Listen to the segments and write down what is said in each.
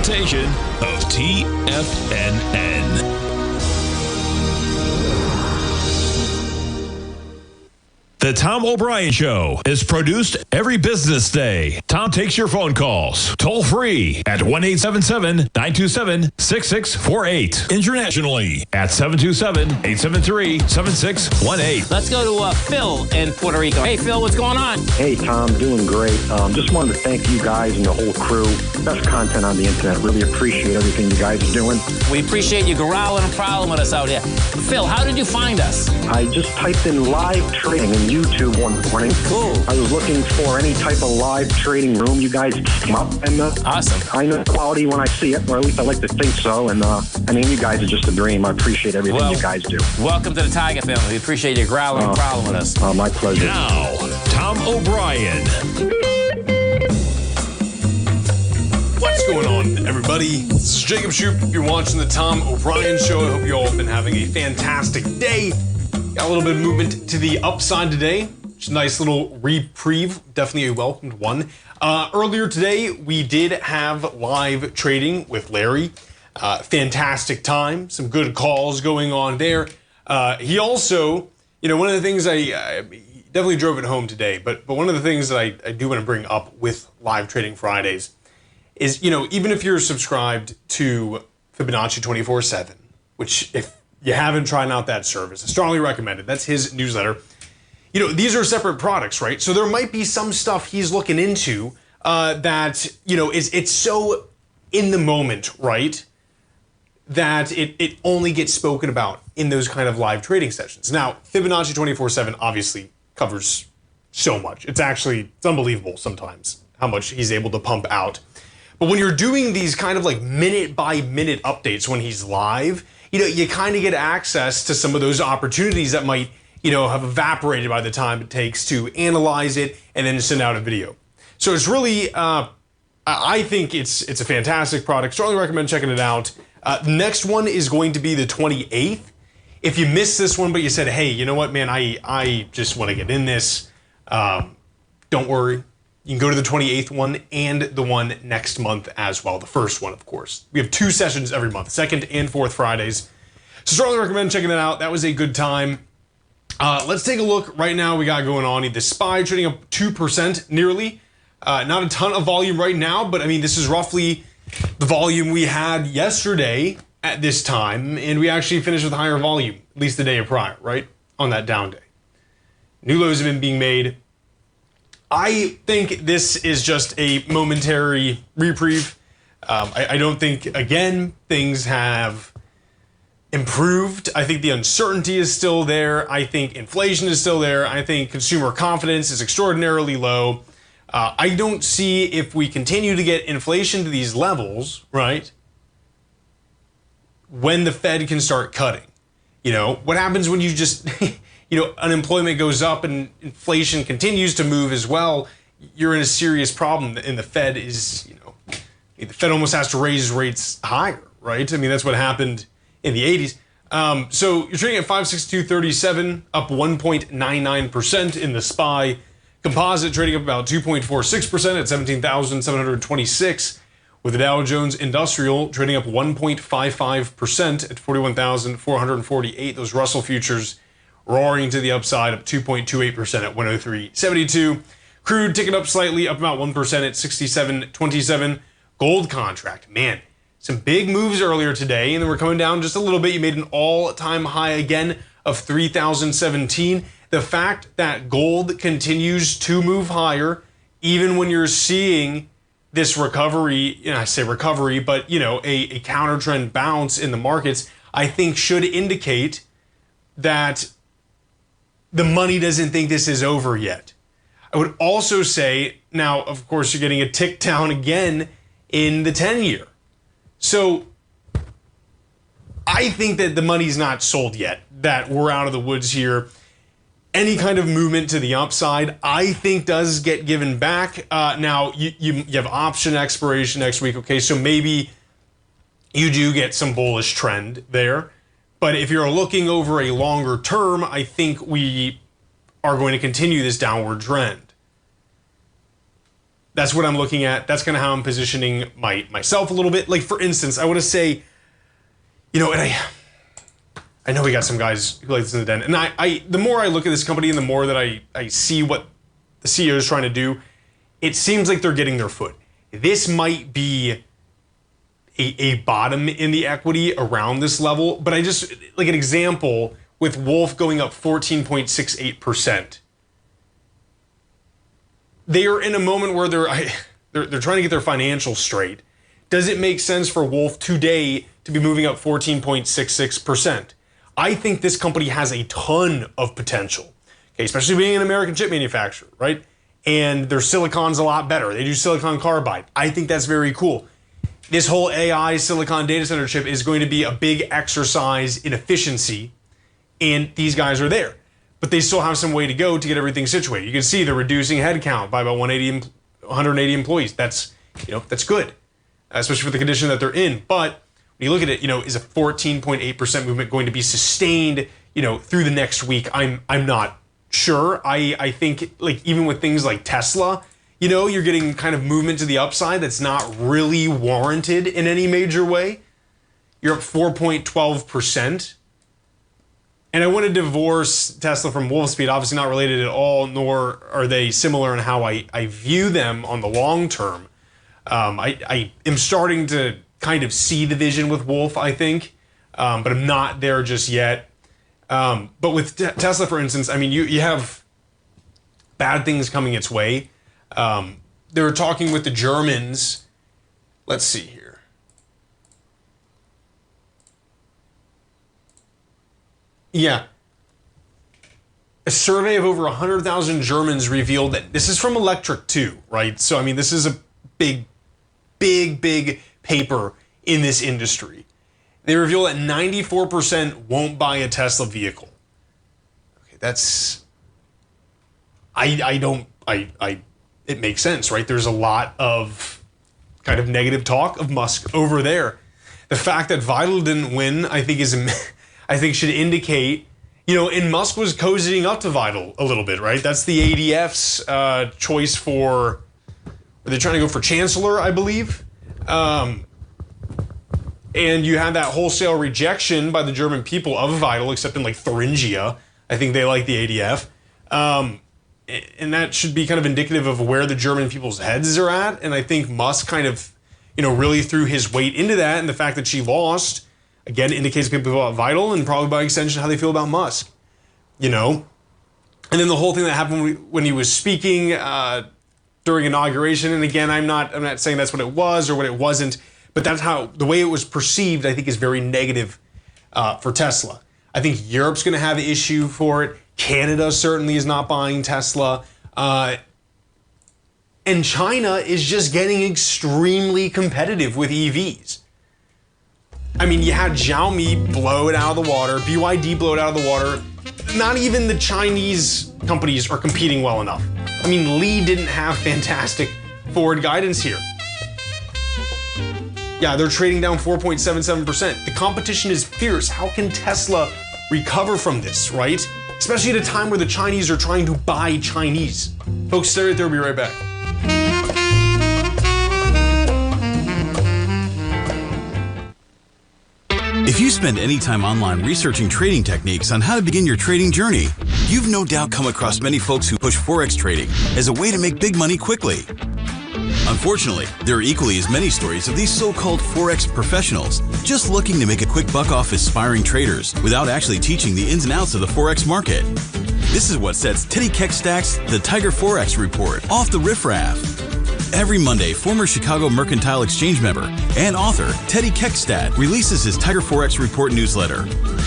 presentation of TFNN. The Tom O'Brien Show is produced every business day. Tom takes your phone calls toll free at 1-877-927-6648. Internationally at 727-873-7618. Let's go to Phil in Puerto Rico. Hey, Phil, what's going on? Hey, Tom, doing great. Just wanted to thank you guys and the whole crew. Best content on the internet. Really appreciate everything you guys are doing. We appreciate you growling and prowling with us out here. Phil, how did you find us? I just typed in live trading in YouTube one morning. Cool. I was looking for any type of live trading room. You guys came up, and awesome. I know quality when I see it, or at least I like to think so. And I mean, you guys are just a dream. I appreciate everything you guys do. Welcome to the Tiger family. We appreciate you growling and prowling with us. My pleasure. Now, Tom O'Brien. What's going on, everybody? This is Jacob Shoup. You're watching the Tom O'Brien Show. I hope you all have been having a fantastic day. Got a little bit of movement to the upside today. Just a nice little reprieve. Definitely a welcomed one. Earlier today, we did have live trading with Larry. Fantastic time. Some good calls going on there. He also, one of the things I definitely drove it home today, but one of the things that I do want to bring up with live trading Fridays is, even if you're subscribed to Fibonacci 24/7, which if you haven't tried out that service, I strongly recommend it. That's his newsletter. These are separate products, right? So there might be some stuff he's looking into that, it's so in the moment, right? That it only gets spoken about in those kind of live trading sessions. Now, Fibonacci 24/7 obviously covers so much. It's unbelievable sometimes how much he's able to pump out. But when you're doing these kind of like minute by minute updates when he's live, you kind of get access to some of those opportunities that might, have evaporated by the time it takes to analyze it and then send out a video. So it's really, I think it's a fantastic product. Strongly recommend checking it out. The next one is going to be the 28th. If you missed this one, but you said, hey, you know what, man, I just want to get in this, don't worry. You can go to the 28th one and the one next month as well. The first one, of course. We have 2 sessions every month, 2nd and 4th Fridays. So strongly recommend checking it out. That was a good time. Let's take a look right now. We got going on the SPY trading up 2% nearly. Not a ton of volume right now, but I mean, this is roughly the volume we had yesterday at this time. And we actually finished with higher volume, at least the day prior, right? On that down day. New lows have been being made. I think this is just a momentary reprieve. I don't think, again, things have improved. I think the uncertainty is still there. I think inflation is still there. I think consumer confidence is extraordinarily low. I don't see if we continue to get inflation to these levels, right, when the Fed can start cutting. What happens when you just... unemployment goes up and inflation continues to move as well, you're in a serious problem. And the Fed is, the Fed almost has to raise rates higher, right? I mean, that's what happened in the 80s. So you're trading at 562.37, up 1.99% in the SPY. Composite trading up about 2.46% at 17,726, with the Dow Jones Industrial trading up 1.55% at 41,448. Those Russell futures roaring to the upside, up 2.28% at 103.72. Crude ticking up slightly, up about 1% at 67.27. Gold contract, man, some big moves earlier today, and then we're coming down just a little bit. You made an all-time high again of 3,017. The fact that gold continues to move higher, even when you're seeing this recovery, I say recovery, but a counter trend bounce in the markets, I think should indicate that the money doesn't think this is over yet. I would also say, now, of course, you're getting a tick down again in the 10-year. So I think that the money's not sold yet, that we're out of the woods here. Any kind of movement to the upside, I think, does get given back. Now, you have option expiration next week, okay, so maybe you do get some bullish trend there. But if you're looking over a longer term, I think we are going to continue this downward trend. That's what I'm looking at. That's kind of how I'm positioning myself a little bit. Like, for instance, I want to say, you know, and I know we got some guys who like this in the den, and I the more I look at this company and the more that I see what the CEO is trying to do, it seems like they're getting their foot. This might be a bottom in the equity around this level, but I just, like an example, with Wolf going up 14.68%. They are in a moment where they're trying to get their financials straight. Does it make sense for Wolf today to be moving up 14.66%? I think this company has a ton of potential, okay, especially being an American chip manufacturer, right? And their silicon's a lot better. They do silicon carbide. I think that's very cool. This whole AI silicon data center chip is going to be a big exercise in efficiency, and these guys are there. But they still have some way to go to get everything situated. You can see they're reducing headcount by about 180 employees. That's good, especially for the condition that they're in. But when you look at it, is a 14.8% movement going to be sustained, through the next week? I'm not sure. I think, like, even with things like Tesla, you're getting kind of movement to the upside that's not really warranted in any major way. You're up 4.12%. And I want to divorce Tesla from Wolfspeed, obviously not related at all, nor are they similar in how I view them on the long term. I am starting to kind of see the vision with Wolf, I think, but I'm not there just yet. But with Tesla, for instance, I mean, you have bad things coming its way. They were talking with the Germans. Let's see here. Yeah. A survey of over 100,000 Germans revealed that this is from Electric 2, right? So, I mean, this is a big paper in this industry. They reveal that 94% won't buy a Tesla vehicle. Okay, that's... it makes sense, right? There's a lot of kind of negative talk of Musk over there. The fact that Vital didn't win, I think should indicate, and Musk was cozying up to Vital a little bit, right? That's the ADF's choice for, they're trying to go for Chancellor, I believe. And you had that wholesale rejection by the German people of Vital, except in like Thuringia. I think they like the ADF. And that should be kind of indicative of where the German people's heads are at. And I think Musk kind of, really threw his weight into that. And the fact that she lost, again, indicates people about Vital and probably by extension how they feel about Musk, And then the whole thing that happened when he was speaking during inauguration, and again, I'm not saying that's what it was or what it wasn't, but that's how the way it was perceived, I think, is very negative for Tesla. I think Europe's going to have an issue for it. Canada certainly is not buying Tesla. And China is just getting extremely competitive with EVs. I mean, you had Xiaomi blow it out of the water, BYD blow it out of the water. Not even the Chinese companies are competing well enough. I mean, Li didn't have fantastic forward guidance here. Yeah, they're trading down 4.77%. The competition is fierce. How can Tesla recover from this, right? Especially at a time where the Chinese are trying to buy Chinese. Folks, stay right there. We'll be right back. If you spend any time online researching trading techniques on how to begin your trading journey, you've no doubt come across many folks who push Forex trading as a way to make big money quickly. Unfortunately, there are equally as many stories of these so-called Forex professionals just looking to make a quick buck off aspiring traders without actually teaching the ins and outs of the Forex market. This is what sets Teddy Keckstack's The Tiger Forex Report off the riffraff. Every Monday, former Chicago Mercantile Exchange member and author Teddy Keckstack releases his Tiger Forex Report newsletter,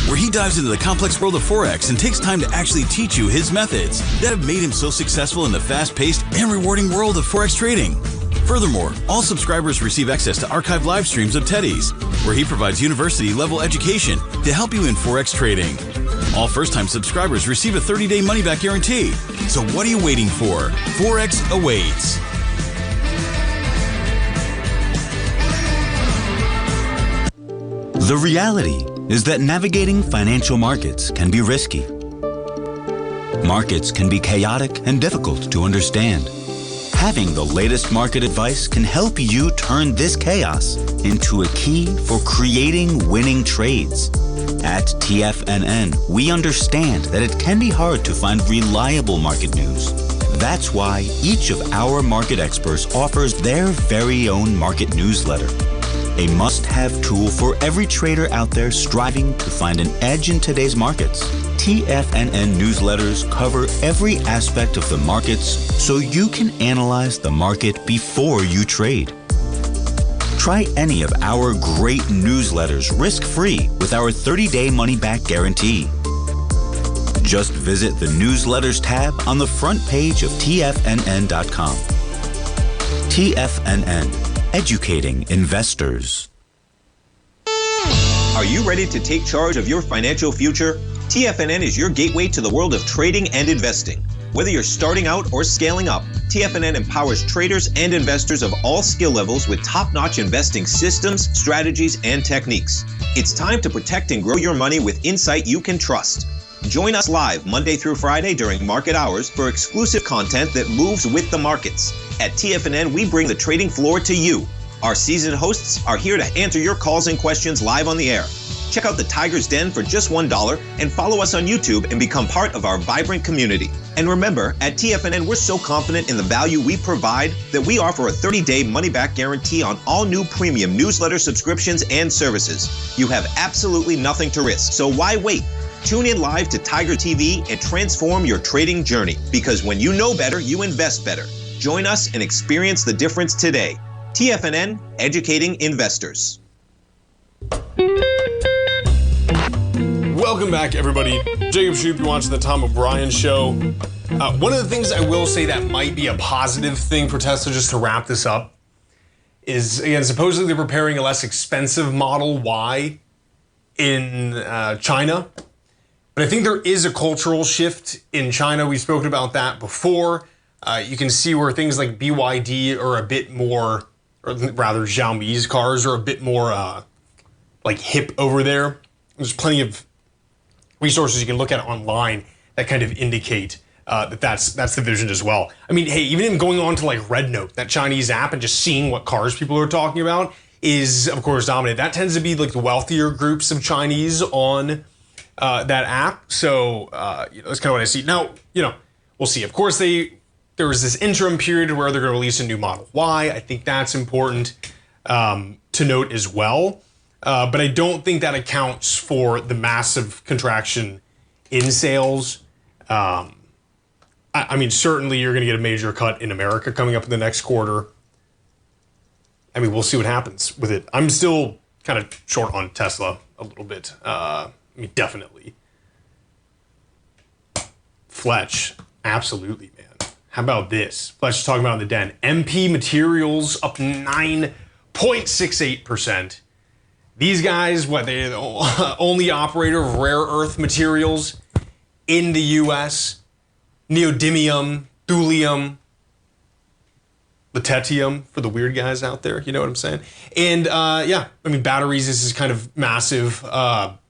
where he dives into the complex world of Forex and takes time to actually teach you his methods that have made him so successful in the fast-paced and rewarding world of Forex trading. Furthermore, all subscribers receive access to archived live streams of Teddy's, where he provides university-level education to help you in Forex trading. All first-time subscribers receive a 30-day money-back guarantee. So what are you waiting for? Forex awaits. The reality is that navigating financial markets can be risky. Markets can be chaotic and difficult to understand. Having the latest market advice can help you turn this chaos into a key for creating winning trades. At TFNN, we understand that it can be hard to find reliable market news. That's why each of our market experts offers their very own market newsletter, a must-have tool for every trader out there striving to find an edge in today's markets. TFNN newsletters cover every aspect of the markets so you can analyze the market before you trade. Try any of our great newsletters risk-free with our 30-day money-back guarantee. Just visit the Newsletters tab on the front page of TFNN.com. TFNN, educating investors. Are you ready to take charge of your financial future? TFNN is your gateway to the world of trading and investing. Whether you're starting out or scaling up, TFNN empowers traders and investors of all skill levels with top-notch investing systems, strategies, and techniques. It's time to protect and grow your money with insight you can trust. Join us live Monday through Friday during market hours for exclusive content that moves with the markets. At TFNN, we bring the trading floor to you. Our seasoned hosts are here to answer your calls and questions live on the air. Check out the Tiger's Den for just $1 and follow us on YouTube and become part of our vibrant community. And remember, at TFNN, we're so confident in the value we provide that we offer a 30-day money-back guarantee on all new premium newsletter subscriptions and services. You have absolutely nothing to risk, so why wait? Tune in live to Tiger TV and transform your trading journey, because when you know better, you invest better. Join us and experience the difference today. TFNN, educating investors. Welcome back, everybody. Jacob Shoup, you're watching the Tom O'Brien Show. One of the things I will say that might be a positive thing for Tesla, just to wrap this up, is, again, supposedly they're preparing a less expensive Model Y in China. But I think there is a cultural shift in China. We've spoken about that before. You can see where things like BYD are a bit more, or rather Xiaomi's cars are a bit more like hip over there. There's plenty of resources you can look at online that kind of indicate that's the vision as well. I mean, hey, even going on to like RedNote, that Chinese app, and just seeing what cars people are talking about is, of course, dominant. That tends to be like the wealthier groups of Chinese on that app. So that's kind of what I see. Now, we'll see. Of course, there was this interim period where they're going to release a new Model Y. I think that's important to note as well. But I don't think that accounts for the massive contraction in sales. I mean, certainly you're going to get a major cut in America coming up in the next quarter. I mean, we'll see what happens with it. I'm still kind of short on Tesla a little bit. I mean, definitely. Fletch, absolutely, man. How about this? Fletch is talking about in the den. MP Materials up 9.68%. These guys, they're the only operator of rare earth materials in the U.S. Neodymium, thulium, lutetium for the weird guys out there. You know what I'm saying? And yeah, I mean, batteries, this is kind of massive.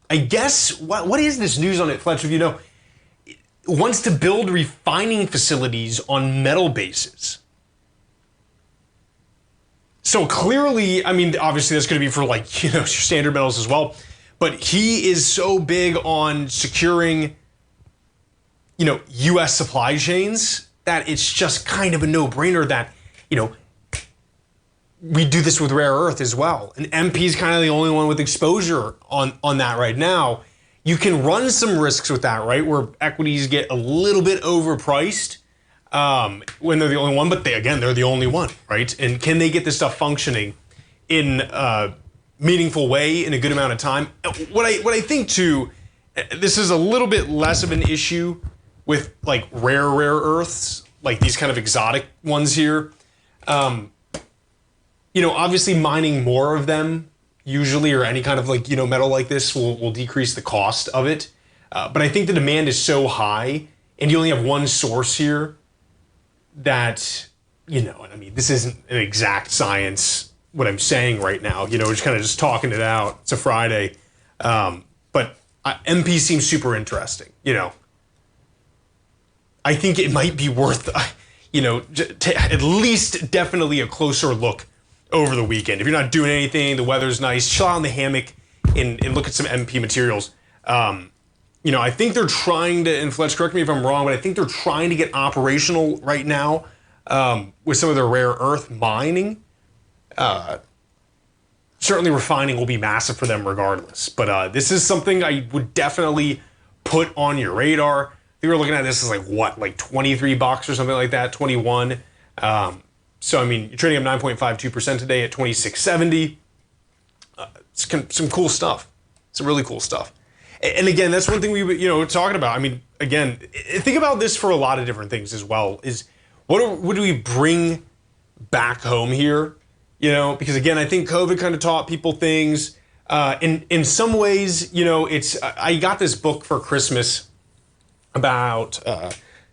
I guess, what is this news on it, Fletch, if you know? It wants to build refining facilities on metal bases. So clearly, I mean, obviously that's going to be for like, your standard metals as well. But he is so big on securing, U.S. supply chains that it's just kind of a no-brainer that, we do this with rare earth as well. And MP is kind of the only one with exposure on that right now. You can run some risks with that, right? Where equities get a little bit overpriced. When they're the only one, but they're the only one, right? And can they get this stuff functioning in a meaningful way in a good amount of time? What I think too, this is a little bit less of an issue with like rare earths, like these kind of exotic ones here. Obviously mining more of them usually, or any kind of like, metal like this will decrease the cost of it. But I think the demand is so high and you only have one source here that, this isn't an exact science, what I'm saying right now, we're just kind of just talking it out. It's a Friday. But MP seems super interesting, I think it might be worth, at least definitely a closer look over the weekend. If you're not doing anything, the weather's nice, chill out in the hammock and look at some MP materials. I think they're trying to, and Fletch, correct me if I'm wrong, but I think they're trying to get operational right now with some of their rare earth mining. Certainly refining will be massive for them regardless. But this is something I would definitely put on your radar. They were looking at this as like $23 or something like that, 21. So, I mean, you're trading up 9.52% today at 26.70. It's some cool stuff. Some really cool stuff. And again, that's one thing we were talking about. I mean, again, think about this for a lot of different things as well. Is what do we bring back home here? Because again, I think COVID kind of taught people things. In some ways, I got this book for Christmas about I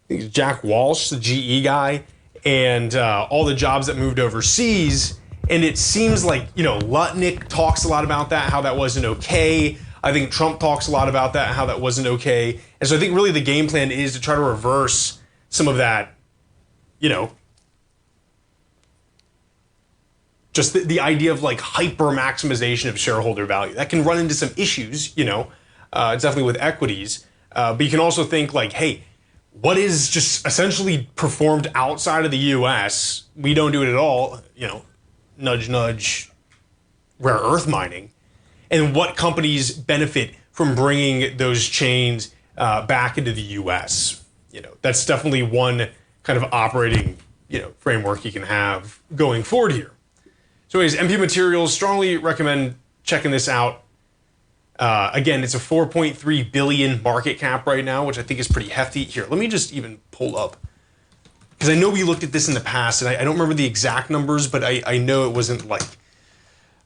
think it's Jack Walsh, the GE guy, and all the jobs that moved overseas. And it seems like, Lutnick talks a lot about that, how that wasn't okay. I think Trump talks a lot about that, how that wasn't okay. And so I think really the game plan is to try to reverse some of that, just the idea of like hyper maximization of shareholder value. That can run into some issues, definitely with equities. But you can also think like, hey, what is just essentially performed outside of the US? We don't do it at all, nudge, nudge, rare earth mining. And what companies benefit from bringing those chains back into the US? That's definitely one kind of operating, framework you can have going forward here. So anyways, MP Materials, strongly recommend checking this out. Again, it's a 4.3 billion market cap right now, which I think is pretty hefty. Here, let me just even pull up, because I know we looked at this in the past, and I don't remember the exact numbers, but I know it wasn't like,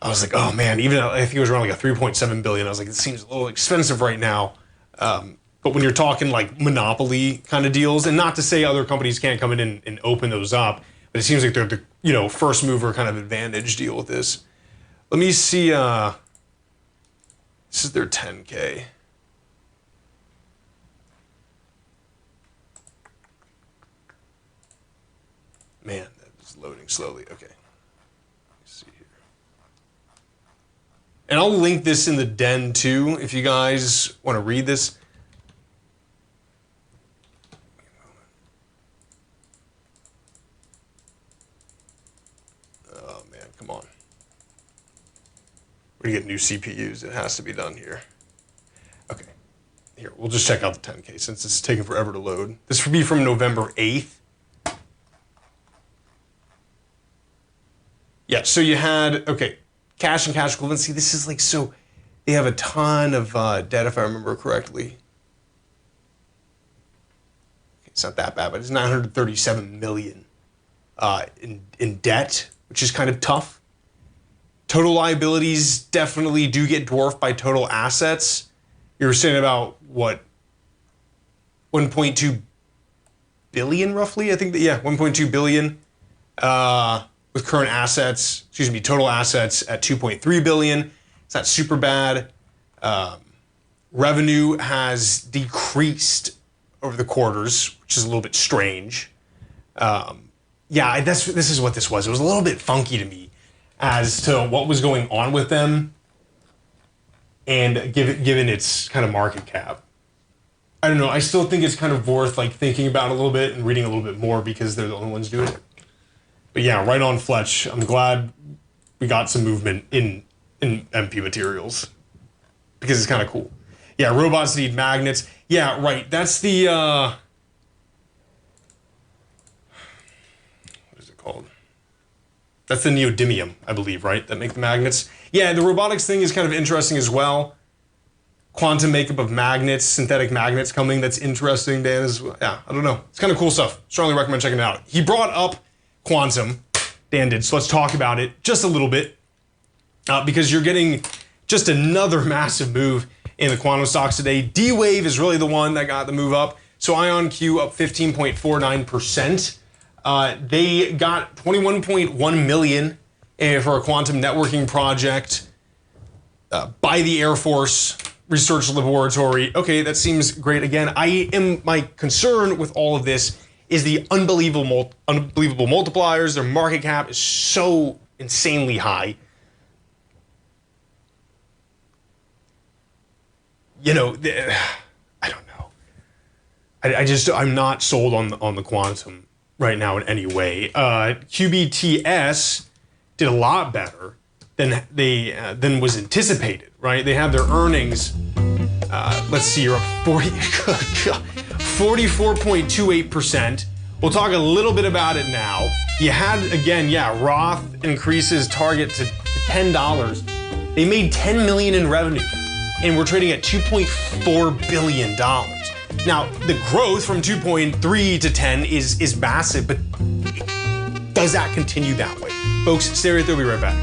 I was like, oh man, even I think it was around like a 3.7 billion. I was like, it seems a little expensive right now. But when you're talking like monopoly kind of deals, and not to say other companies can't come in and open those up, but it seems like they're the first mover kind of advantage deal with this. Let me see. This is their 10K. Man, that is loading slowly. Okay. Let's see here. And I'll link this in the den too if you guys want to read this. Oh man, come on. We're gonna get new CPUs. It has to be done here. Okay. Here, we'll just check out the 10K since it's taking forever to load. This would be from November 8th. Yeah, so you had, cash and cash equivalents. See, this is like, so they have a ton of debt, if I remember correctly. It's not that bad, but it's 937 million in debt, which is kind of tough. Total liabilities definitely do get dwarfed by total assets. You're saying about, 1.2 billion roughly? I think that, 1.2 billion. With current assets, total assets at 2.3 billion. It's not super bad. Revenue has decreased over the quarters, which is a little bit strange. This is what this was. It was a little bit funky to me as to what was going on with them, and given its kind of market cap. I don't know. I still think it's kind of worth like thinking about a little bit and reading a little bit more because they're the only ones doing it. But yeah, right on, Fletch. I'm glad we got some movement in MP Materials because it's kind of cool. Yeah, robots need magnets. Yeah, right. That's the what is it called? That's the neodymium, I believe, right? That make the magnets. Yeah, the robotics thing is kind of interesting as well. Quantum makeup of magnets, synthetic magnets coming. That's interesting, Dan. I don't know. It's kind of cool stuff. Strongly recommend checking it out. He brought up quantum, Dan did, so let's talk about it just a little bit because you're getting just another massive move in the quantum stocks today. D-Wave is really the one that got the move up. So IonQ up 15.49%. They got 21.1 million for a quantum networking project by the Air Force Research Laboratory. Okay, that seems great. Again, my concern with all of this is the unbelievable multipliers. Their market cap is so insanely high. You know, I don't know. I'm not sold on the quantum right now in any way. QBTS did a lot better than was anticipated, right? They had their earnings, let's see, you're up 44.28%. We'll talk a little bit about it now. You had, again, Roth increases target to $10. They made $10 million in revenue, and we're trading at $2.4 billion. Now, the growth from 2.3 to 10 is massive, but does that continue that way? Folks, stay right there, we'll be right back.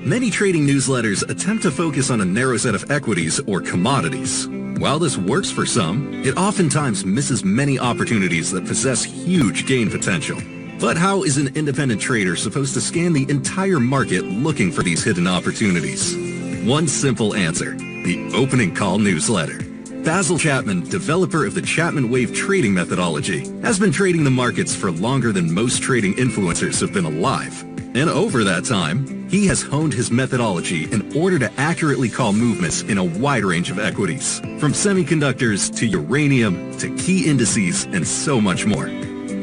Many trading newsletters attempt to focus on a narrow set of equities or commodities. While this works for some, it oftentimes misses many opportunities that possess huge gain potential. But how is an independent trader supposed to scan the entire market looking for these hidden opportunities? One simple answer: the opening call newsletter. Basil Chapman, developer of the Chapman Wave trading methodology, has been trading the markets for longer than most trading influencers have been alive. And over that time, he has honed his methodology in order to accurately call movements in a wide range of equities, from semiconductors to uranium to key indices and so much more.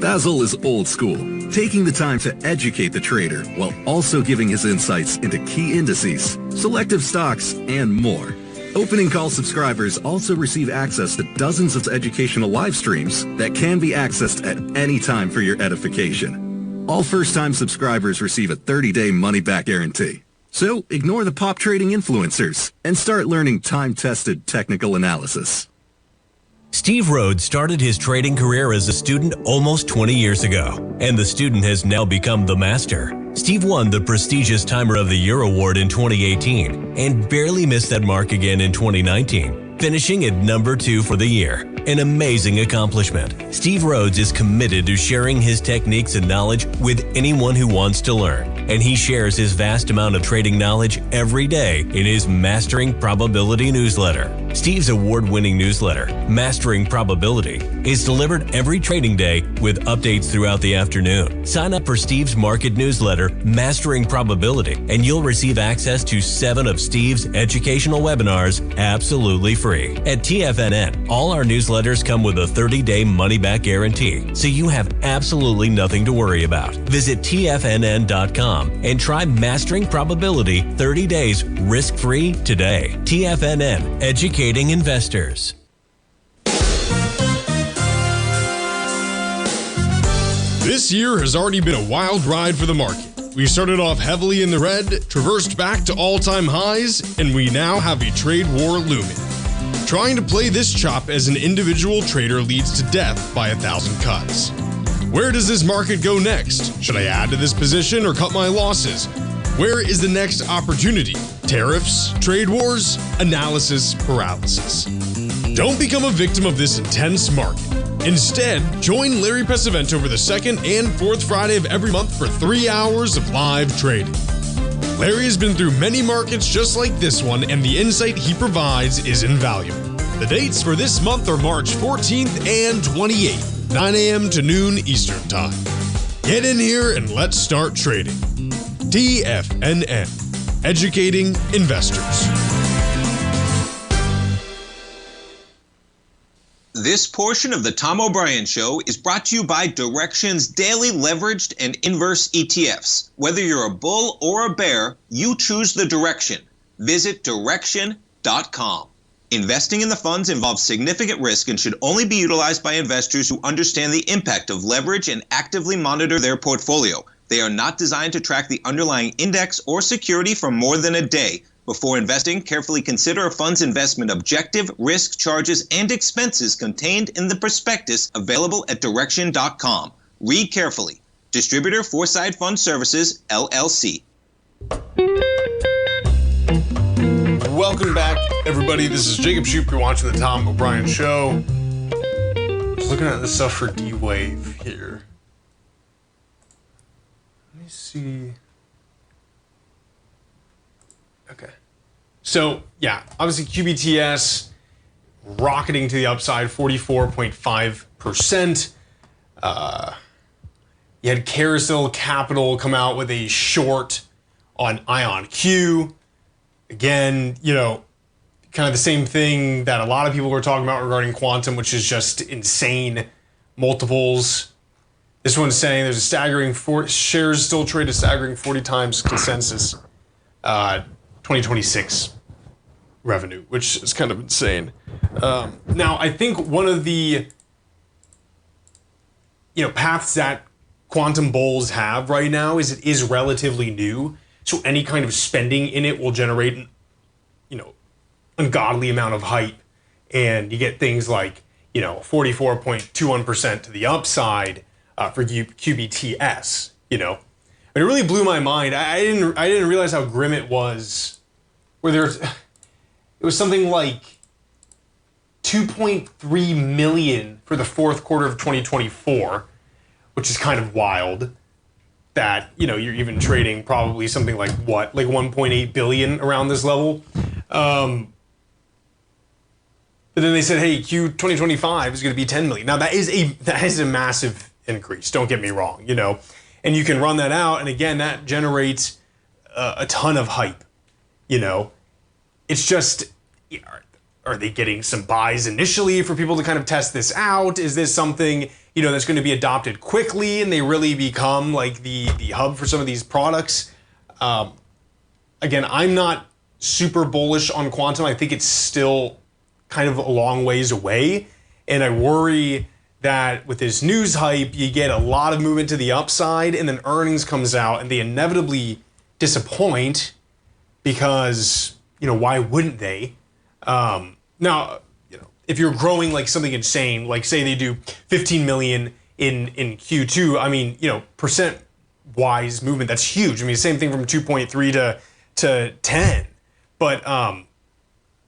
Basil is old school, taking the time to educate the trader while also giving his insights into key indices, selective stocks, and more. Opening call subscribers also receive access to dozens of educational live streams that can be accessed at any time for your edification. All first-time subscribers receive a 30-day money-back guarantee. So ignore the pop trading influencers and start learning time-tested technical analysis. Steve Rhodes started his trading career as a student almost 20 years ago, and the student has now become the master. Steve won the prestigious Timer of the Year award in 2018 and barely missed that mark again in 2019, finishing at number 2 for the year. An amazing accomplishment. Steve Rhodes is committed to sharing his techniques and knowledge with anyone who wants to learn, and he shares his vast amount of trading knowledge every day in his Mastering Probability newsletter. Steve's award-winning newsletter, Mastering Probability, is delivered every trading day with updates throughout the afternoon. Sign up for Steve's market newsletter, Mastering Probability, and you'll receive access to 7 of Steve's educational webinars absolutely free. At TFNN, all our newsletters come with a 30-day money-back guarantee, so you have absolutely nothing to worry about. Visit TFNN.com and try Mastering Probability 30 days risk-free today. TFNN, educating investors. This year has already been a wild ride for the market. We started off heavily in the red, traversed back to all-time highs, and we now have a trade war looming. Trying to play this chop as an individual trader leads to death by 1,000 cuts. Where does this market go next? Should I add to this position or cut my losses? Where is the next opportunity? Tariffs, trade wars, analysis paralysis. Don't become a victim of this intense market. Instead, join Larry Pesavento for the second and fourth Friday of every month for 3 hours of live trading. Larry has been through many markets just like this one, and the insight he provides is invaluable. The dates for this month are March 14th and 28th, 9 a.m. to noon Eastern Time. Get in here and let's start trading. TFNN, educating investors. This portion of the Tom O'Brien Show is brought to you by Direxion's daily leveraged and inverse ETFs. Whether you're a bull or a bear, you choose the direction. Visit Direxion.com. Investing in the funds involves significant risk and should only be utilized by investors who understand the impact of leverage and actively monitor their portfolio. They are not designed to track the underlying index or security for more than a day. Before investing, carefully consider a fund's investment objective, risk, charges, and expenses contained in the prospectus available at Direxion.com. Read carefully. Distributor Foreside Fund Services, LLC. Welcome back, everybody. This is Jacob Shoup. You're watching the Tom O'Brien Show. Just looking at this stuff for D-Wave here. Let me see. Okay. So, yeah, obviously QBTS rocketing to the upside, 44.5%. You had Carousel Capital come out with a short on IonQ. Again, you know, kind of the same thing that a lot of people were talking about regarding quantum, which is just insane multiples. This one's saying there's a staggering shares still trade a staggering 40 times consensus 2026 revenue, which is kind of insane. Now, I think one of the paths that quantum bulls have right now is it is relatively new, so any kind of spending in it will generate ungodly amount of hype, and you get things like 44.21% to the upside for QBTS. It really blew my mind. I didn't realize how grim it was. It was something like 2.3 million for the fourth quarter of 2024, which is kind of wild. That you're even trading probably something like 1.8 billion around this level. But then they said, hey, Q 2025 is going to be 10 million. Now that is a massive increase. Don't get me wrong, and you can run that out, and again, that generates a ton of hype. It's just, are they getting some buys initially for people to kind of test this out? Is this something that's going to be adopted quickly, and they really become like the hub for some of these products? Again, I'm not super bullish on quantum. I think it's still kind of a long ways away, and I worry that with this news hype, you get a lot of movement to the upside, and then earnings comes out, and they inevitably disappoint because why wouldn't they? Now, if you're growing like something insane, like say they do 15 million in Q2, I mean, percent wise movement, that's huge. I mean, same thing from 2.3 to 10, but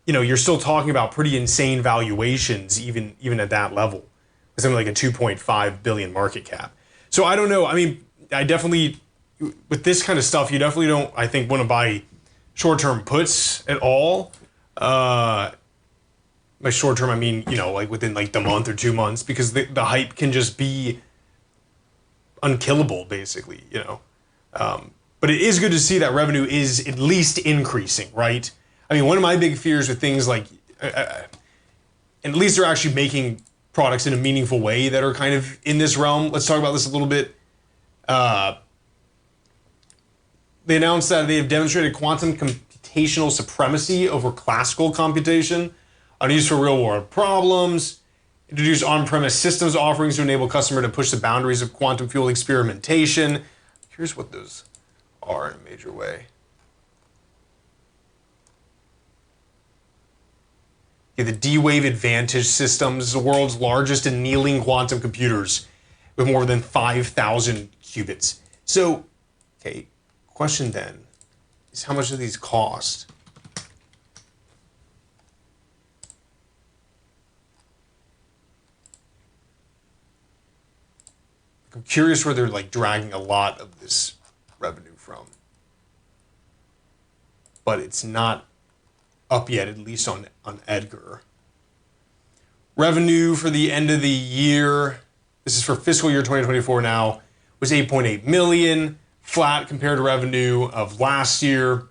you're still talking about pretty insane valuations, even at that level, something like a 2.5 billion market cap. So I don't know. I mean, I definitely, with this kind of stuff, you definitely don't, I think, want to buy short-term puts at all. By short-term, I mean, like within like the month or 2 months, because the hype can just be unkillable, basically, But it is good to see that revenue is at least increasing, right? I mean, one of my big fears with things like, and at least they're actually making products in a meaningful way that are kind of in this realm. Let's talk about this a little bit. They announced that they have demonstrated quantum computational supremacy over classical computation on use for real-world problems, introduced on-premise systems offerings to enable customer to push the boundaries of quantum-fueled experimentation. Here's what those are in a major way. The D-Wave Advantage systems, the world's largest annealing quantum computers with more than 5,000 qubits. So, okay, question then is how much do these cost? I'm curious where they're like dragging a lot of this revenue from. But it's not up yet, at least on Edgar. Revenue for the end of the year, this is for fiscal year 2024 now, was 8.8 million, flat compared to revenue of last year.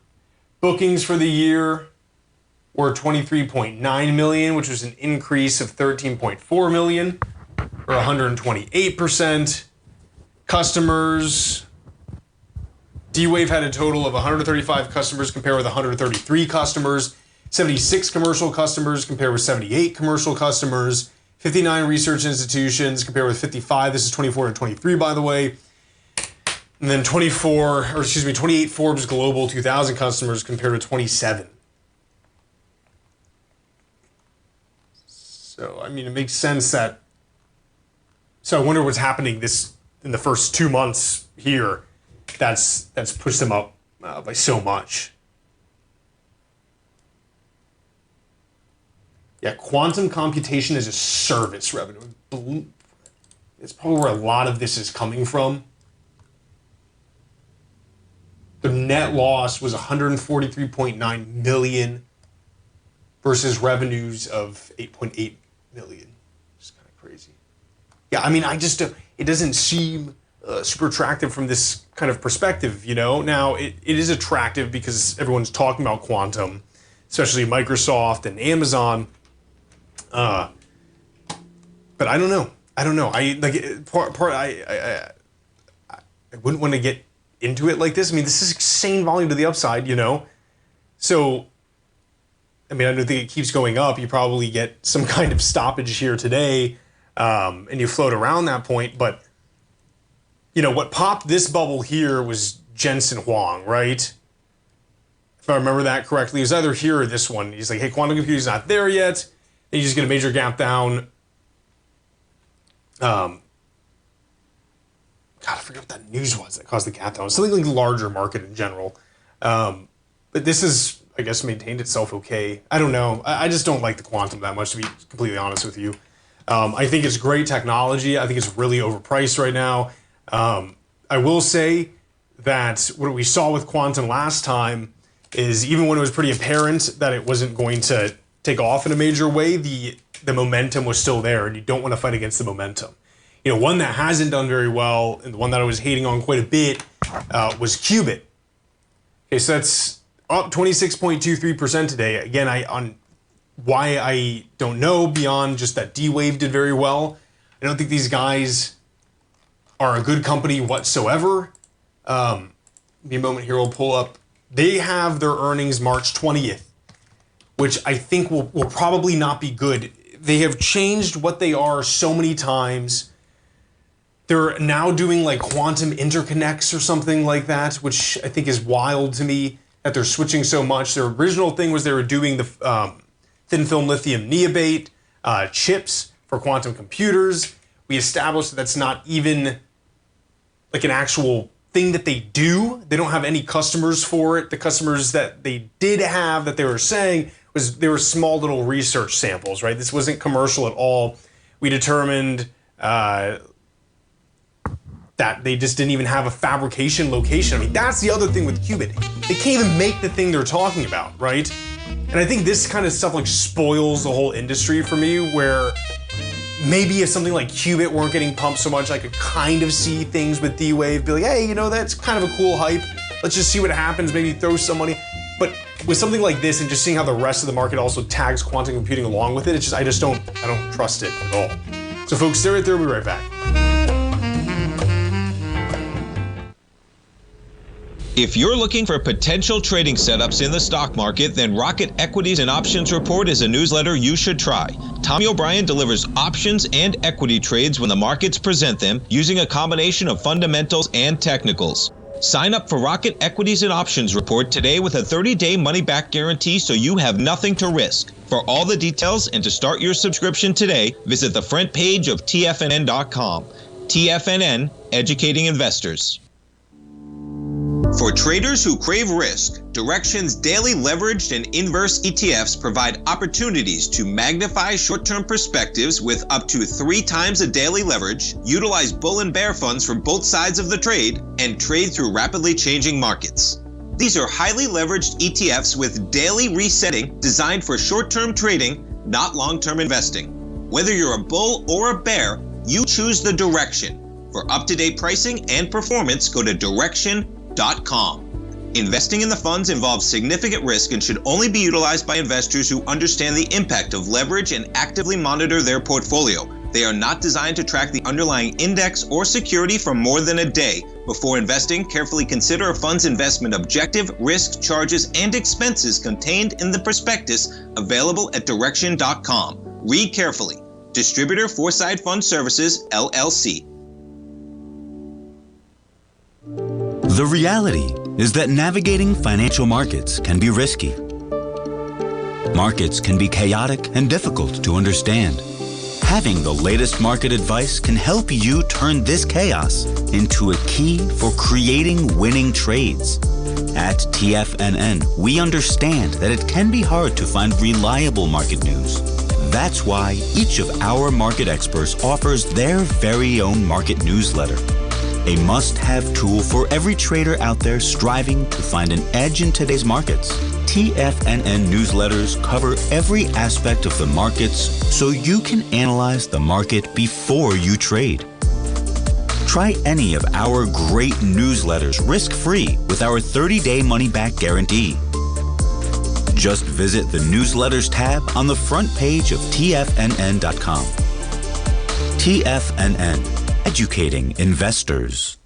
Bookings for the year were 23.9 million, which was an increase of 13.4 million, or 128%. Customers, D-Wave had a total of 135 customers compared with 133 customers. 76 commercial customers compared with 78 commercial customers, 59 research institutions compared with 55. This is 24 and 23, by the way. And then 28 Forbes Global 2000 customers compared to 27. So, I mean, it makes sense that. So I wonder what's happening in the first 2 months here. That's pushed them up by so much. Yeah, quantum computation as a service revenue. It's probably where a lot of this is coming from. They're net loss was $143.9 million versus revenues of $8.8 million. It's kind of crazy. Yeah, I mean, it doesn't seem super attractive from this kind of perspective, you know? Now, it is attractive because everyone's talking about quantum, especially Microsoft and Amazon. But I don't know. I wouldn't want to get into it like this. I mean, this is insane volume to the upside, you know? So, I mean, I don't think it keeps going up. You probably get some kind of stoppage here today, and you float around that point. But, you know, what popped this bubble here was Jensen Huang, right? If I remember that correctly, it was either here or this one. He's like, hey, quantum computing's not there yet. And you just get a major gap down. God, I forget what that news was that caused the gap down. Something like larger market in general. But this is, I guess, maintained itself okay. I don't know. I just don't like the quantum that much, to be completely honest with you. I think it's great technology. I think it's really overpriced right now. I will say that what we saw with quantum last time is even when it was pretty apparent that it wasn't going to take off in a major way, the momentum was still there, and you don't want to fight against the momentum. You know, one that hasn't done very well, and the one that I was hating on quite a bit, was Qubit. Okay, so that's up 26.23% today. Again, why I don't know beyond just that D-Wave did very well. I don't think these guys are a good company whatsoever. Be a moment here, we'll pull up. They have their earnings March 20th, which I think will probably not be good. They have changed what they are so many times. They're now doing like quantum interconnects or something like that, which I think is wild to me that they're switching so much. Their original thing was they were doing the thin film lithium niobate chips for quantum computers. We established that that's not even like an actual thing that they do. They don't have any customers for it. The customers that they did have that they were saying was they were small little research samples, right? This wasn't commercial at all. We determined that they just didn't even have a fabrication location. I mean, that's the other thing with Qubit. They can't even make the thing they're talking about, right? And I think this kind of stuff like spoils the whole industry for me, where maybe if something like Qubit weren't getting pumped so much, I could kind of see things with D-Wave, be like, hey, you know, that's kind of a cool hype. Let's just see what happens, maybe throw some money. But with something like this and just seeing how the rest of the market also tags quantum computing along with it, it's just, I don't trust it at all. So folks, stay right there, we'll be right back. If you're looking for potential trading setups in the stock market, then Rocket Equities and Options Report is a newsletter you should try. Tommy O'Brien delivers options and equity trades when the markets present them, using a combination of fundamentals and technicals. Sign up for Rocket Equities and Options Report today with a 30-day money-back guarantee, so you have nothing to risk. For all the details and to start your subscription today, visit the front page of TFNN.com. TFNN, educating investors. For traders who crave risk, Direxion's daily leveraged and inverse ETFs provide opportunities to magnify short-term perspectives with up to 3 times a daily leverage, utilize bull and bear funds from both sides of the trade, and trade through rapidly changing markets. These are highly leveraged ETFs with daily resetting designed for short-term trading, not long-term investing. Whether you're a bull or a bear, you choose the Direxion. For up-to-date pricing and performance, go to Direxion.com. Investing in the funds involves significant risk and should only be utilized by investors who understand the impact of leverage and actively monitor their portfolio. They are not designed to track the underlying index or security for more than a day. Before investing, carefully consider a fund's investment objective, risk, charges, and expenses contained in the prospectus available at Direxion.com. Read carefully. Distributor Foreside Fund Services, LLC. The reality is that navigating financial markets can be risky. Markets can be chaotic and difficult to understand. Having the latest market advice can help you turn this chaos into a key for creating winning trades. At TFNN, we understand that it can be hard to find reliable market news. That's why each of our market experts offers their very own market newsletter. a must-have tool for every trader out there striving to find an edge in today's markets. TFNN newsletters cover every aspect of the markets so you can analyze the market before you trade. Try any of our great newsletters risk-free with our 30-day money-back guarantee. Just visit the Newsletters tab on the front page of TFNN.com. TFNN, educating investors.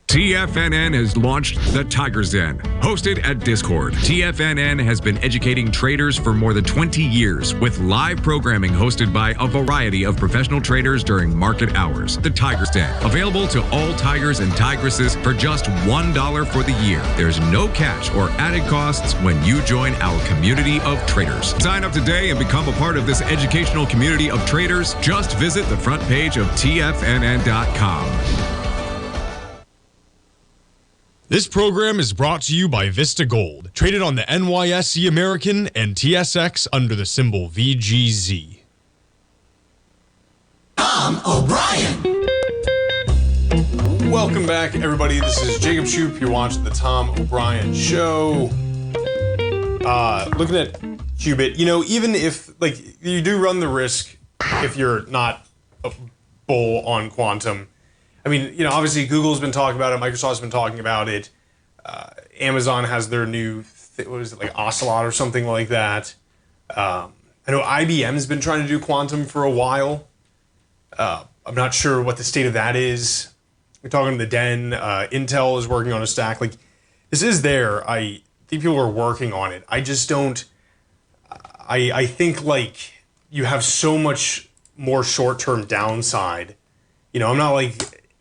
TFNN has launched The Tiger's Den. Hosted at Discord, TFNN has been educating traders for more than 20 years with live programming hosted by a variety of professional traders during market hours. The Tiger's Den, available to all tigers and tigresses for just $1 for the year. There's no catch or added costs when you join our community of traders. Sign up today and become a part of this educational community of traders. Just visit the front page of TFNN.com. This program is brought to you by Vista Gold, traded on the NYSE American and TSX under the symbol VGZ. Tom O'Brien. Welcome back, everybody. This is Jacob Shoup. You're watching the Tom O'Brien Show. Looking at Qubit, even if, you do run the risk if you're not a bull on quantum. I mean, obviously Google's been talking about it. Microsoft's been talking about it. Amazon has their new, Ocelot or something like that. I know IBM's been trying to do quantum for a while. I'm not sure what the state of that is. We're talking to the Den. Intel is working on a stack. This is there. I think people are working on it. I just don't. I think you have so much more short-term downside. I'm not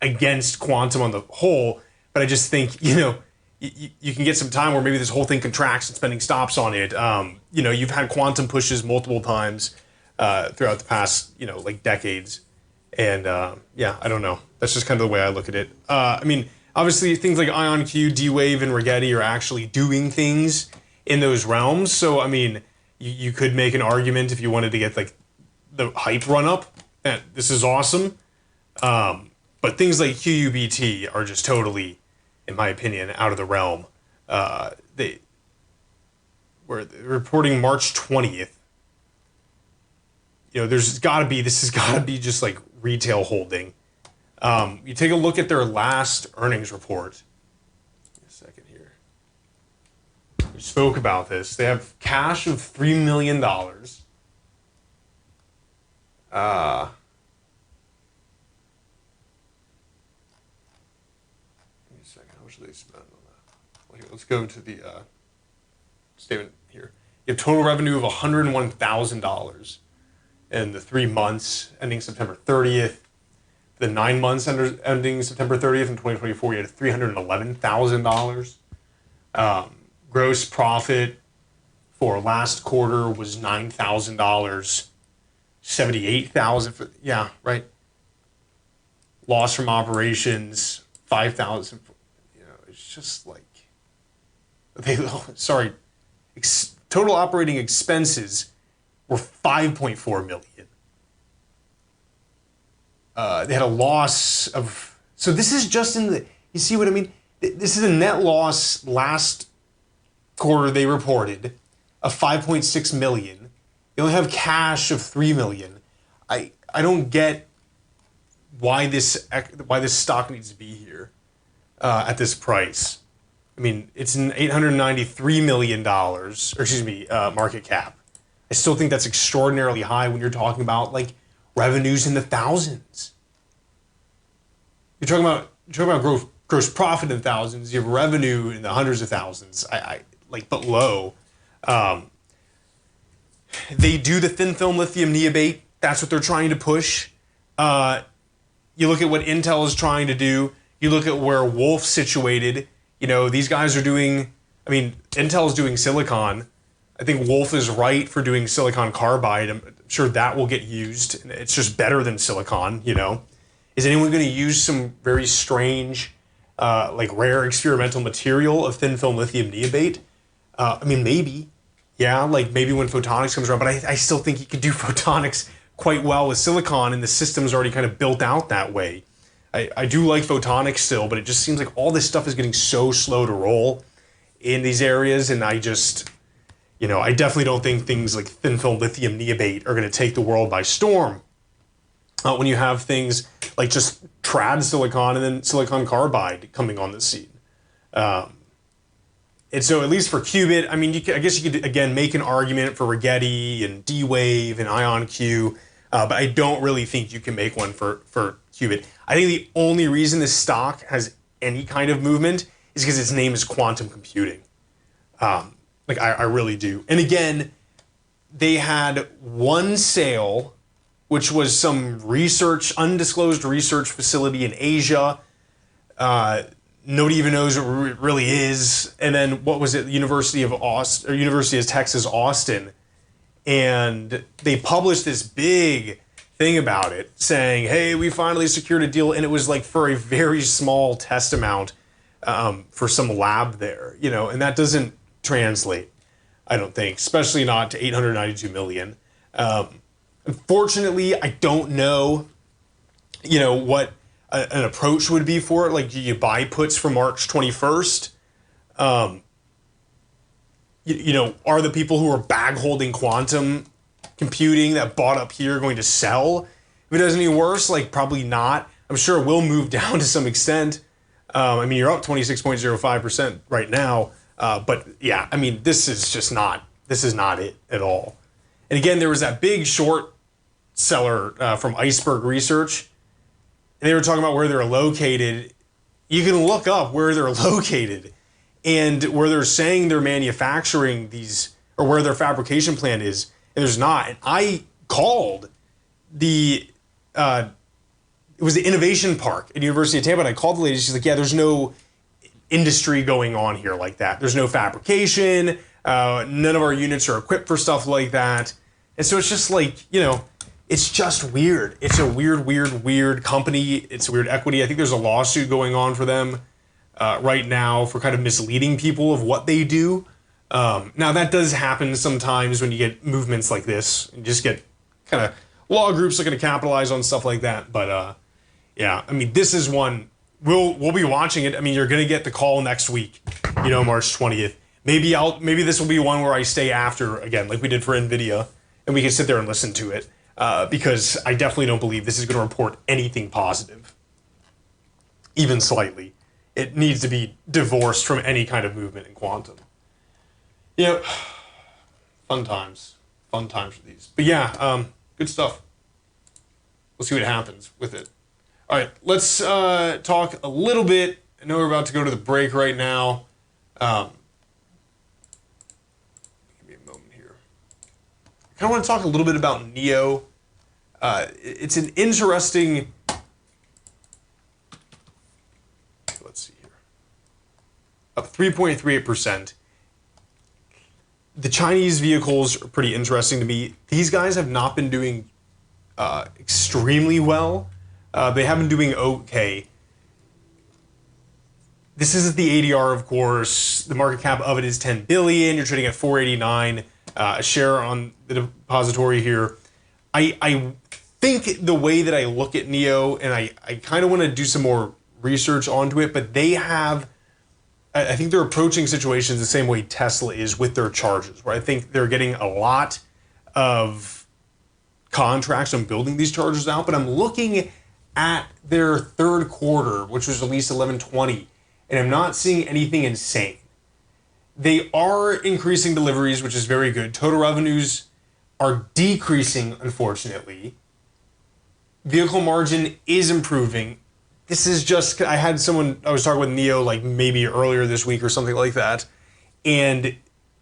against quantum on the whole, but I just think, you can get some time where maybe this whole thing contracts and spending stops on it. You've had quantum pushes multiple times throughout the past, decades. And I don't know. That's just kind of the way I look at it. Obviously things like IonQ, D-Wave, and Rigetti are actually doing things in those realms. So, you could make an argument if you wanted to get the hype run up. This is awesome. But things like QUBT are just totally, in my opinion, out of the realm. They were reporting March 20th. This has got to be just retail holding. You take a look at their last earnings report. Give me a second here. We spoke about this. They have cash of $3 million. They spend on that. Here, let's go to the statement here. You have total revenue of $101,000 in the 3 months ending September 30th. The 9 months ending September 30th in 2024, you had $311,000. Gross profit for last quarter was $9,000. $78,000 Loss from operations $5,000. It's just total operating expenses were $5.4 million. They had a loss of, so this is just you see what I mean? This is a net loss last quarter they reported of $5.6 million. You only have cash of $3 million. I don't get why this stock needs to be here. At this price. It's an $893 million, market cap. I still think that's extraordinarily high when you're talking about revenues in the thousands. You're talking about gross profit in the thousands. You have revenue in the hundreds of thousands. But low. They do the thin film lithium niobate. That's what they're trying to push. You look at what Intel is trying to do. You look at where Wolf's situated. These guys are doing, Intel is doing silicon. I think Wolf is right for doing silicon carbide. I'm sure that will get used. It's just better than silicon, Is anyone going to use some very strange, rare experimental material of thin film lithium niobate? Maybe. Yeah, maybe when photonics comes around. But I still think you could do photonics quite well with silicon, and the system's already kind of built out that way. I do like photonics still, but it just seems like all this stuff is getting so slow to roll in these areas, and I just, I definitely don't think things like thin film lithium niobate are going to take the world by storm. When you have things like just trad silicon and then silicon carbide coming on the scene. And so at least for qubit, I mean, I guess you could, again, make an argument for Rigetti and D-Wave and IonQ, but I don't really think you can make one for qubit. I think the only reason this stock has any kind of movement is because its name is quantum computing. I really do. And again, they had one sale, which was some undisclosed research facility in Asia. Nobody even knows what it really is. And then what was it? University of Texas, Austin. And they published this big thing about it saying, hey, we finally secured a deal. And it was like for a very small test amount for some lab there, and that doesn't translate, I don't think, especially not to 892 million. Unfortunately, I don't know, what an approach would be for it. Like, do you buy puts for March 21st? Are the people who are bag holding quantum computing that bought up here going to sell? If it does any worse, probably not. I'm sure it will move down to some extent. You're up 26.05% right now. But yeah, this is not it at all. And again, there was that big short seller from Iceberg Research. And they were talking about where they're located. You can look up where they're located and where they're saying they're manufacturing these, or where their fabrication plant is, and there's not. And I called it was the Innovation Park at University of Tampa, and I called the lady. She's like, yeah, there's no industry going on here like that. There's no fabrication. None of our units are equipped for stuff like that. And so it's just it's just weird. It's a weird company. It's a weird equity. I think there's a lawsuit going on for them right now for kind of misleading people of what they do. Now, that does happen sometimes when you get movements like this. You just get kind of law groups looking to capitalize on stuff like that. But yeah, this is one. We'll be watching it. You're going to get the call next week, March 20th. Maybe this will be one where I stay after again, like we did for NVIDIA, and we can sit there and listen to it. Because I definitely don't believe this is going to report anything positive, even slightly. It needs to be divorced from any kind of movement in quantum. Fun times for these. But yeah, good stuff. We'll see what happens with it. All right, let's talk a little bit. I know we're about to go to the break right now. Give me a moment here. I kind of want to talk a little bit about NEO. It's an interesting. Let's see here. Up 3.38%. The Chinese vehicles are pretty interesting to me. These guys have not been doing extremely well. They have been doing okay. This isn't the ADR, of course. The market cap of it is 10 billion. You're trading at 489 a share on the depository here. I think the way that I look at NEO, and I kind of want to do some more research onto it, but they have, I think they're approaching situations the same way Tesla is with their chargers, where I think they're getting a lot of contracts on building these chargers out, but I'm looking at their third quarter, which was released 11/20, and I'm not seeing anything insane. They are increasing deliveries, which is very good. Total revenues are decreasing, unfortunately. Vehicle margin is improving. This is just, I had someone, I was talking with NEO like maybe earlier this week or something like that, and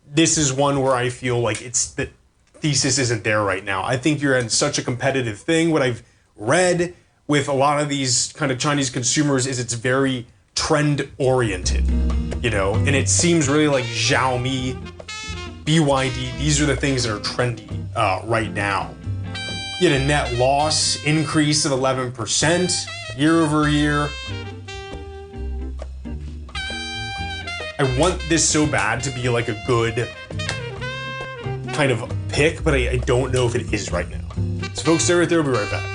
this is one where I feel like it's the thesis isn't there right now. I think you're in such a competitive thing. What I've read with a lot of these kind of Chinese consumers is it's very trend oriented, and it seems really like Xiaomi, BYD, these are the things that are trendy right now. You had a net loss increase of 11% year over year. I want this so bad to be like a good kind of pick, but I don't know if it is right now. So folks, stay right there. We'll be right back.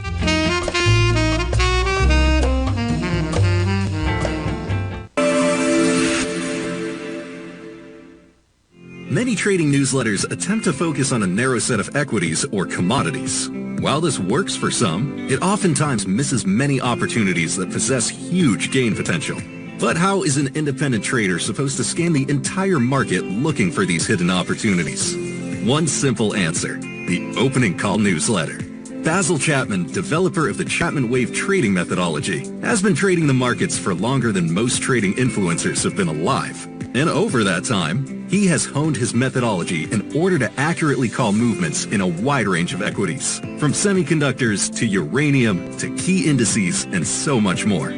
Many trading newsletters attempt to focus on a narrow set of equities or commodities. While this works for some, it oftentimes misses many opportunities that possess huge gain potential. But how is an independent trader supposed to scan the entire market looking for these hidden opportunities? One simple answer: the opening call newsletter. Basil Chapman, developer of the Chapman Wave trading methodology, has been trading the markets for longer than most trading influencers have been alive. And over that time, he has honed his methodology in order to accurately call movements in a wide range of equities, from semiconductors to uranium to key indices and so much more.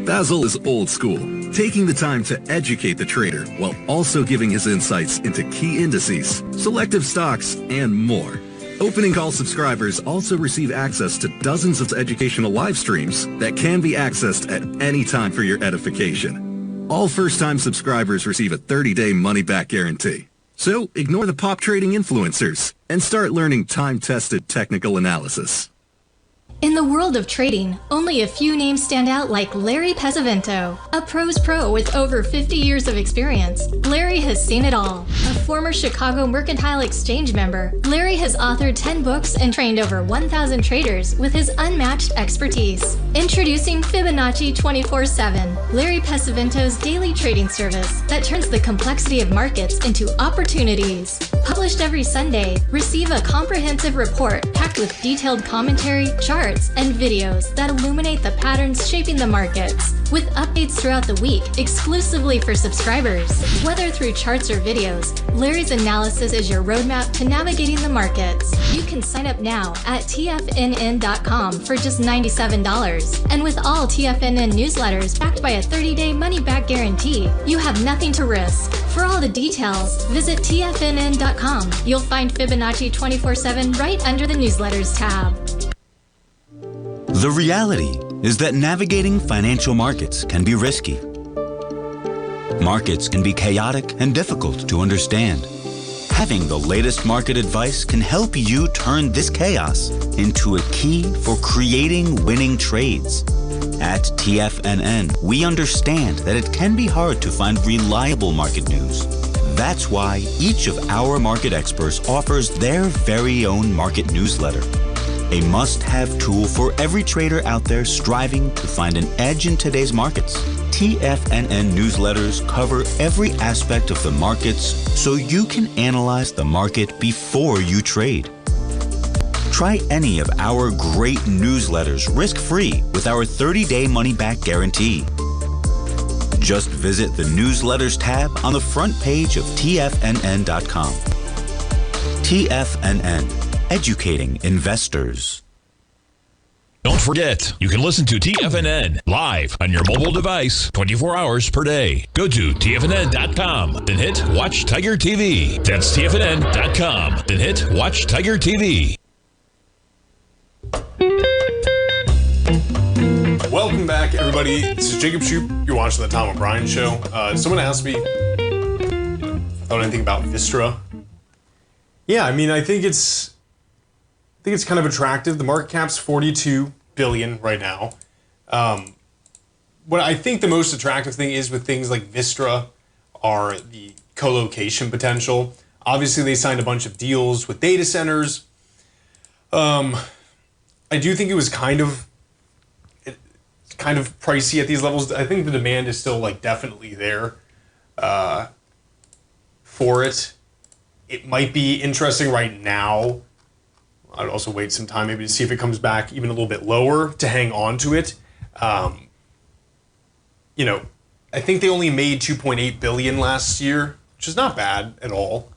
Basil is old school, taking the time to educate the trader while also giving his insights into key indices, selective stocks, and more. Opening call subscribers also receive access to dozens of educational live streams that can be accessed at any time for your edification. All first-time subscribers receive a 30-day money-back guarantee. So ignore the pop trading influencers and start learning time-tested technical analysis. In the world of trading, only a few names stand out like Larry Pesavento, a pro's pro with over 50 years of experience. Larry has seen it all. A former Chicago Mercantile Exchange member, Larry has authored 10 books and trained over 1,000 traders with his unmatched expertise. Introducing Fibonacci 24/7, Larry Pesavento's daily trading service that turns the complexity of markets into opportunities. Published every Sunday, receive a comprehensive report packed with detailed commentary, charts, and videos that illuminate the patterns shaping the markets, with updates throughout the week exclusively for subscribers. Whether through charts or videos, Larry's analysis is your roadmap to navigating the markets. You can sign up now at TFNN.com for just $97. And with all TFNN newsletters backed by a 30-day money-back guarantee, you have nothing to risk. For all the details, visit TFNN.com. You'll find Fibonacci 24/7 right under the newsletters tab. The reality is that navigating financial markets can be risky. Markets can be chaotic and difficult to understand. Having the latest market advice can help you turn this chaos into a key for creating winning trades. At TFNN, we understand that it can be hard to find reliable market news. That's why each of our market experts offers their very own market newsletter. A must-have tool for every trader out there striving to find an edge in today's markets. TFNN newsletters cover every aspect of the markets so you can analyze the market before you trade. Try any of our great newsletters risk-free with our 30-day money-back guarantee. Just visit the newsletters tab on the front page of TFNN.com. TFNN. Educating investors. Don't forget, you can listen to TFNN live on your mobile device 24 hours per day. Go to TFNN.com, then hit Watch Tiger TV. That's TFNN.com, then hit Watch Tiger TV. Welcome back, everybody. This is Jacob Shoup. You're watching the Tom O'Brien Show. Someone asked me if I thought anything about Vistra. Yeah, I mean, I think it's kind of attractive. The market cap's $42 billion right now. What I think the most attractive thing is with things like Vistra are the co-location potential. Obviously, they signed a bunch of deals with data centers. I do think it was kind of pricey at these levels. I think the demand is still definitely there for it. It might be interesting right now. I'd also wait some time maybe to see if it comes back even a little bit lower to hang on to it. I think they only made $2.8 billion last year, which is not bad at all.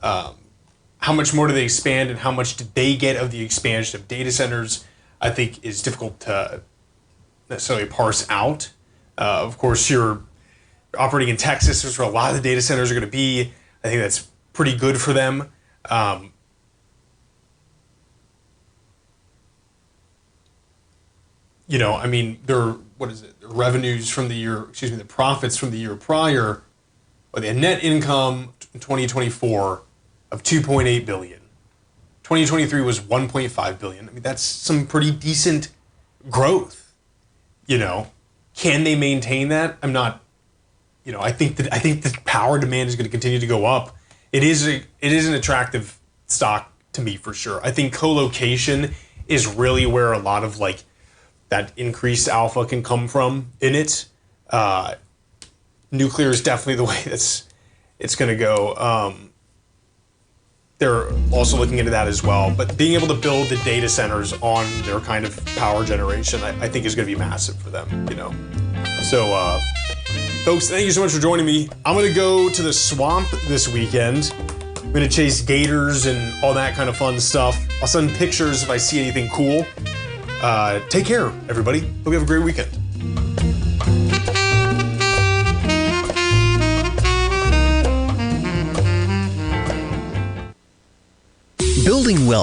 How much more do they expand and how much did they get of the expansion of data centers, I think is difficult to necessarily parse out. Of course, you're operating in Texas, which is where a lot of the data centers are going to be. I think that's pretty good for them. Their revenues from the profits from the year prior, or the net income in 2024 of $2.8 billion. 2023 was $1.5 billion. I mean, that's some pretty decent growth. Can they maintain that? I'm not. I think the power demand is going to continue to go up, it is an attractive stock to me for sure. I think co-location is really where a lot of like that increased alpha can come from in it. Nuclear is definitely the way it's going to go. They're also looking into that as well. But being able to build the data centers on their kind of power generation, I think is going to be massive for them, you know. So, folks, thank you so much for joining me. I'm going to go to the swamp this weekend. I'm going to chase gators and all that kind of fun stuff. I'll send pictures if I see anything cool. Take care, everybody. Hope you have a great weekend. Building wealth